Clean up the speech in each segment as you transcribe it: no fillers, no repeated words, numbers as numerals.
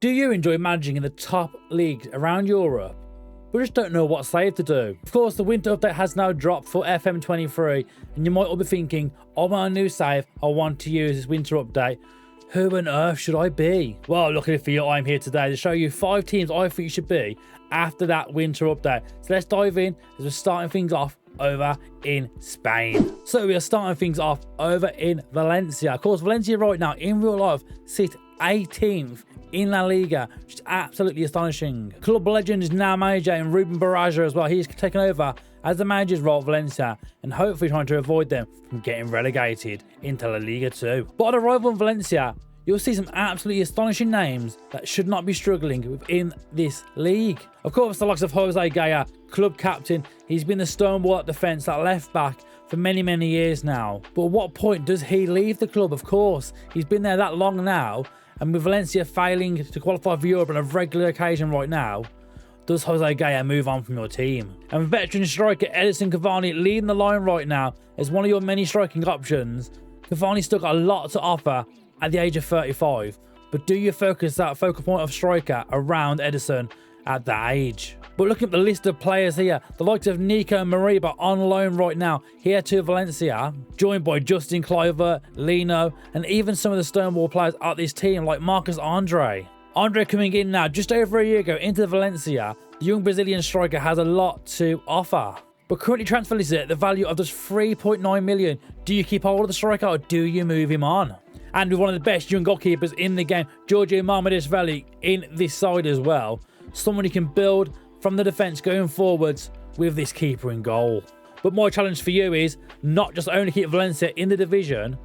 Do you enjoy managing in the top leagues around Europe, but just don't know what save to do? Of course, the winter update has now dropped for FM23, and you might all be thinking, on my new save, I want to use this winter update. Who on earth should I be? Well, luckily for you, I'm here today to show you 5 teams I think you should be after that winter update. So let's dive in as we're starting things off over in Spain. So we are starting things off over in Valencia. Of course, Valencia right now in real life sit 18th in La Liga, which is absolutely astonishing. Club legend is now manager in Ruben Baraja as well. He's taken over as the manager's role at Valencia and hopefully trying to avoid them from getting relegated into La Liga 2. But on arrival in Valencia, you'll see some absolutely astonishing names that should not be struggling within this league. Of course, the likes of Jose Gaya, club captain. He's been the stonewall at defence at left back for many years now. But at what point does he leave the club? Of course, he's been there that long now, and with Valencia failing to qualify for Europe on a regular occasion right now, does Jose Gaya move on from your team? And veteran striker Edison Cavani leading the line right now as one of your many striking options. Cavani's still got a lot to offer at the age of 35, but do you focus that focal point of striker around Edison at that age? But looking at the list of players here, the likes of Nico Mariba on loan right now here to Valencia, joined by Justin Kluivert, Lino, and even some of the stonewall players at this team like Marcus Andre. Andre coming in now just over a year ago into Valencia, the young Brazilian striker has a lot to offer. But currently transfer listed at the value of just 3.9 million. Do you keep hold of the striker or do you move him on? And with one of the best young goalkeepers in the game, Giorgio Marmadishvili in this side as well. Someone who can build from the defence going forwards with this keeper in goal. But my challenge for you is not just only keep Valencia in the division,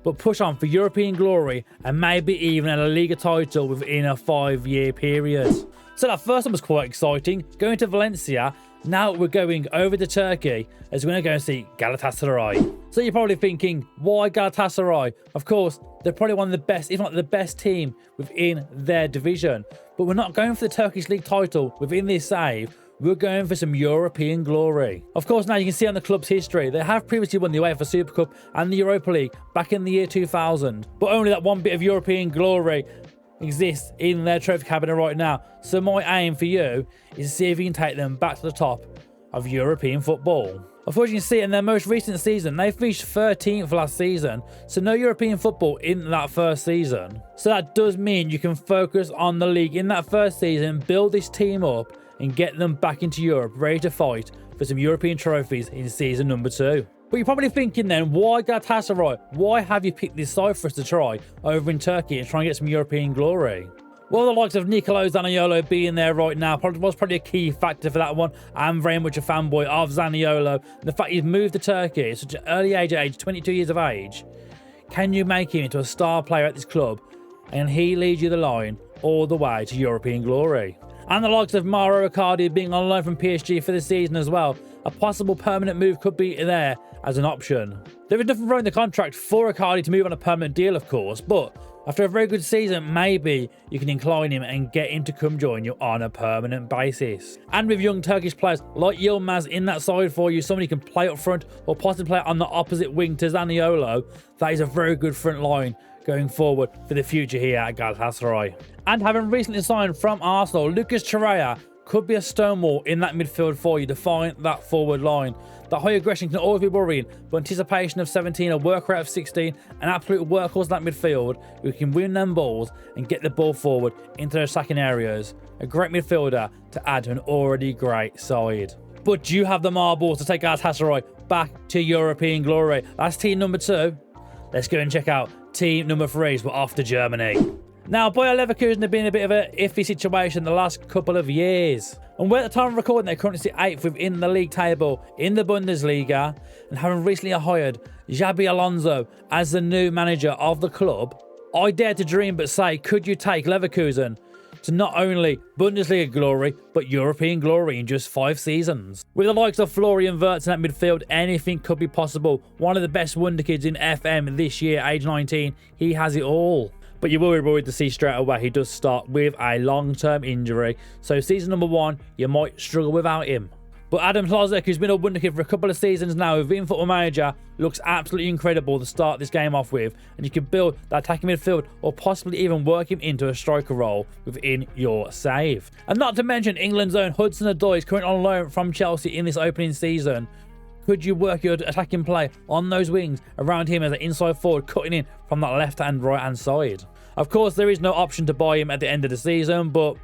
but push on for European glory and maybe even a La Liga title within a 5-year period. So that first one was quite exciting. Going to Valencia, now we're going over to Turkey as we're going to go and see Galatasaray. So you're probably thinking, why Galatasaray? Of course, they're probably one of the best, if not the best team within their division. But we're not going for the Turkish League title within this save. We're going for some European glory. Of course, now you can see on the club's history, they have previously won the UEFA Super Cup and the Europa League back in the year 2000. But only that one bit of European glory exists in their trophy cabinet right now. So my aim for you is to see if you can take them back to the top of European football. Of course, you can see in their most recent season, they finished 13th last season, so no European football in that first season. So that does mean you can focus on the league in that first season, build this team up and get them back into Europe, ready to fight for some European trophies in season number 2. But you're probably thinking then, why Galatasaray? Why have you picked this side for us to try over in Turkey and try and get some European glory? Well, the likes of Nicolo Zaniolo being there right now was probably a key factor for that one. I'm very much a fanboy of Zaniolo. The fact he's moved to Turkey at such an early age 22 years of age. Can you make him into a star player at this club and he leads you the line all the way to European glory? And the likes of Mauro Icardi being on loan from PSG for the season as well. A possible permanent move could be there as an option. There is nothing wrong in the contract for Icardi to move on a permanent deal, of course, but after a very good season, maybe you can incline him and get him to come join you on a permanent basis. And with young Turkish players like Yilmaz in that side for you, somebody can play up front or possibly play on the opposite wing to Zaniolo, that is a very good front line going forward for the future here at Galatasaray. And having recently signed from Arsenal, Lucas Torreira could be a stonewall in that midfield for you to find that forward line. The high aggression can always be worrying, but anticipation of 17, a work rate of 16, an absolute workhorse in that midfield who can win them balls and get the ball forward into their attacking areas. A great midfielder to add to an already great side. But do you have the marbles to take Galatasaray back to European glory? That's team number 2. Let's go and check out team number 3 as we're off to Germany. Now, Bayer Leverkusen have been in a bit of an iffy situation the last couple of years. And we're at the time of recording, they currently sit 8th within the league table in the Bundesliga. And having recently hired Xabi Alonso as the new manager of the club, I dare to dream but say, could you take Leverkusen to not only Bundesliga glory, but European glory in just 5 seasons? With the likes of Florian Wirtz in that midfield, anything could be possible. One of the best wonder kids in FM this year, age 19, he has it all. But you will be worried to see straight away he does start with a long-term injury. So season number 1, you might struggle without him. But Adam Hlozek, who's been a wonderkid for a couple of seasons now within Football Manager, looks absolutely incredible to start this game off with. And you can build that attacking midfield or possibly even work him into a striker role within your save. And not to mention England's own Hudson-Odoi is currently on loan from Chelsea in this opening season. Could you work your attacking play on those wings around him as an inside forward, cutting in from that left and right hand side? Of course, there is no option to buy him at the end of the season, but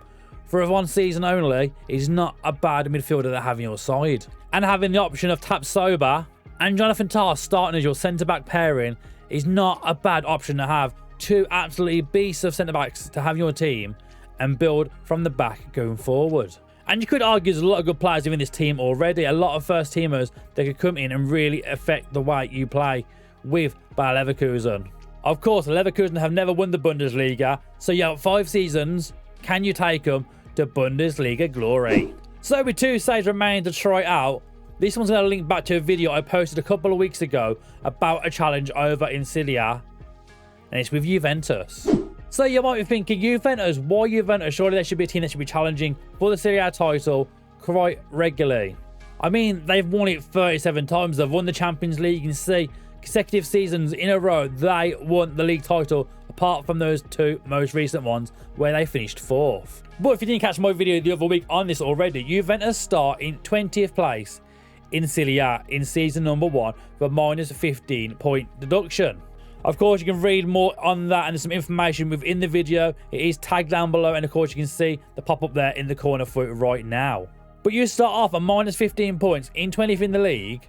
for one season only, he's not a bad midfielder to have on your side. And having the option of Tapsoba and Jonathan Tah starting as your centre-back pairing is not a bad option to have. Two absolutely beasts of centre-backs to have your team and build from the back going forward. And you could argue there's a lot of good players within this team already. A lot of first-teamers that could come in and really affect the way you play with Bayer Leverkusen. Of course, Leverkusen have never won the Bundesliga, so you have 5 seasons. Can you take them to Bundesliga glory? So with 2 saves remaining to try out, this one's going to link back to a video I posted a couple of weeks ago about a challenge over in Serie A, and it's with Juventus. So you might be thinking, Juventus, why Juventus? Surely there should be a team that should be challenging for the Serie A title quite regularly. I mean, they've won it 37 times. They've won the Champions League. You can see consecutive seasons in a row they won the league title, apart from those 2 most recent ones where they finished 4th. But if you didn't catch my video the other week on this already, Juventus start in 20th place in Serie A in season number 1 with a minus 15-point deduction. Of course, you can read more on that and there's some information within the video. It is tagged down below, and of course you can see the pop-up there in the corner for it right now. But you start off at minus 15 points in 20th in the league,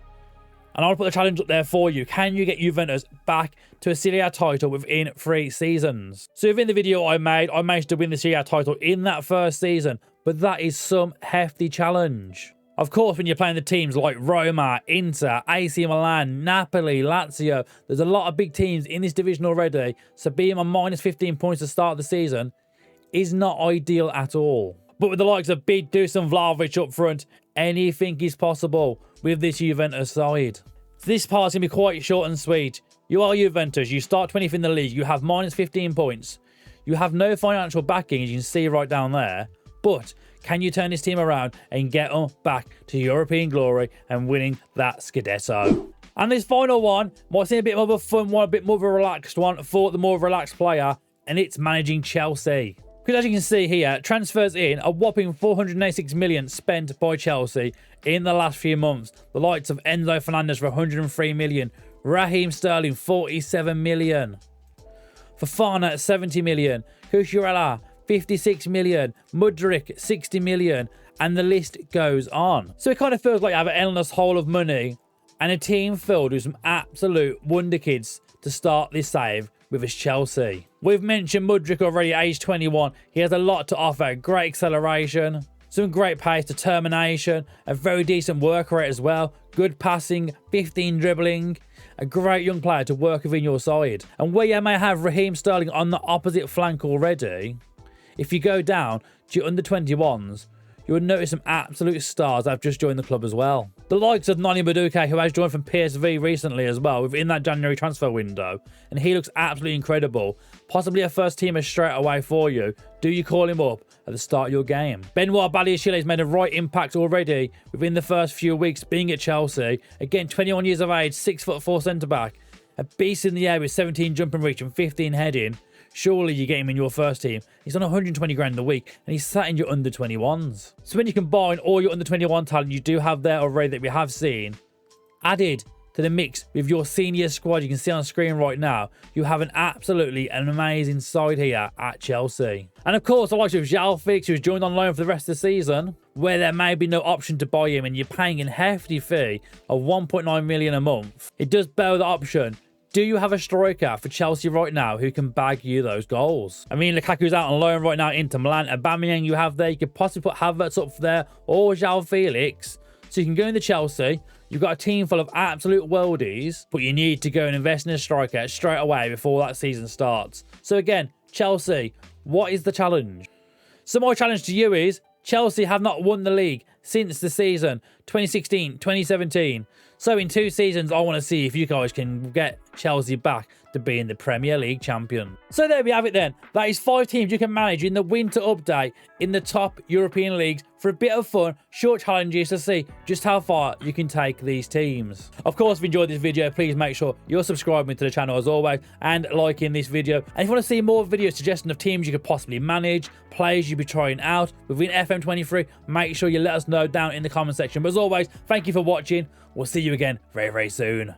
and I'll put the challenge up there for you. Can you get Juventus back to a Serie A title within 3 seasons? So within the video I managed to win the Serie A title in that first season, but that is some hefty challenge. Of course, when you're playing the teams like Roma, Inter, AC Milan, Napoli, Lazio, there's a lot of big teams in this division already, so being on minus 15 points to start the season is not ideal at all. But with the likes of Big Dusan Vlahovic up front, anything is possible with this Juventus side. This part's going to be quite short and sweet. You are Juventus, you start 20th in the league, you have minus 15 points. You have no financial backing, as you can see right down there, but can you turn this team around and get them back to European glory and winning that Scudetto? And this final one might seem a bit more of a fun one, a bit more of a relaxed one for the more relaxed player, and it's managing Chelsea. Because as you can see here, transfers in a whopping 486 million spent by Chelsea in the last few months. The likes of Enzo Fernandez for 103 million, Raheem Sterling 47 million, Fofana 70 million, Cucurella 56 million, Mudryk 60 million, and the list goes on. So it kind of feels like you have an endless hole of money and a team filled with some absolute wonder kids to start this save with his Chelsea. We've mentioned Mudryk already at age 21. He has a lot to offer. Great acceleration, some great pace, determination, a very decent work rate as well, good passing, 15 dribbling, a great young player to work within your side. And where you may have Raheem Sterling on the opposite flank already, if you go down to your under-21s, you will notice some absolute stars that have just joined the club as well. The likes of Noni Madueke, who has joined from PSV recently as well, within that January transfer window, and he looks absolutely incredible. Possibly a first-teamer straight away for you. Do you call him up at the start of your game? Benoit Badiashile has made a right impact already within the first few weeks being at Chelsea. Again, 21 years of age, 6'4" centre-back, a beast in the air with 17 jumping reach and 15 heading. Surely you get him in your first team. He's on 120 grand a week and he's sat in your under 21s. So when you combine all your under 21 talent you do have there already that we have seen, added to the mix with your senior squad you can see on screen right now, you have an amazing side here at Chelsea. And of course, the likes of João Felix, who's joined on loan for the rest of the season, where there may be no option to buy him and you're paying a hefty fee of 1.9 million a month. It does bear the option. Do you have a striker for Chelsea right now who can bag you those goals? I mean, Lukaku's out on loan right now into Milan. Aubameyang you have there. You could possibly put Havertz up there or João Felix. So you can go into Chelsea. You've got a team full of absolute worldies, but you need to go and invest in a striker straight away before that season starts. So again, Chelsea, what is the challenge? So my challenge to you is, Chelsea have not won the league since the season 2016-2017. So in 2 seasons, I want to see if you guys can get Chelsea back to being the Premier League champion. So there we have it then. That is 5 teams you can manage in the winter update in the top European leagues for a bit of fun, short challenges to see just how far you can take these teams. Of course, if you enjoyed this video, please make sure you're subscribing to the channel as always and liking this video. And if you want to see more videos suggesting of teams you could possibly manage, players you'd be trying out within FM23, make sure you let us know down in the comment section. But as always, thank you for watching. We'll see you again very, very soon.